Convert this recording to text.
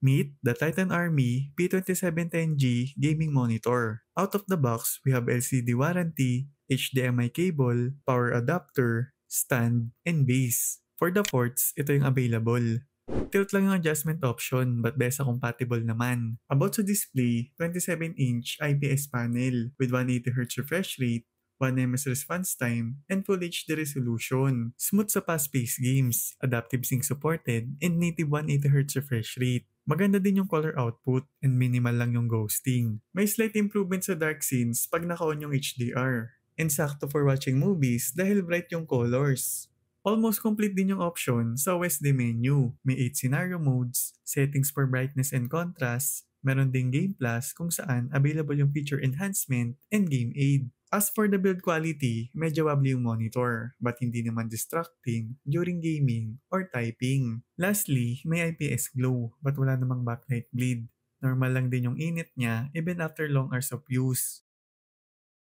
Meet the Titan Army P2710G gaming monitor. Out of the box, we have LCD warranty, HDMI cable, power adapter, stand, and base. For the ports, ito yung available. Tilt lang yung adjustment option but BESA compatible naman. About sa display, 27-inch IPS panel with 180Hz refresh rate, 1 ms response time, and Full HD resolution. Smooth sa fast-paced games, adaptive sync supported, and native 180Hz refresh rate. Maganda din yung color output and minimal lang yung ghosting. May slight improvement sa dark scenes pag naka-on yung HDR. And sakto for watching movies dahil bright yung colors. Almost complete din yung option sa OSD menu. May 8 scenario modes, settings for brightness and contrast, meron ding Game Plus kung saan available yung feature enhancement and game aid. As for the build quality, medyo wobbly yung monitor, but hindi naman distracting during gaming or typing. Lastly, may IPS glow, but wala namang backlight bleed. Normal lang din yung init niya even after long hours of use.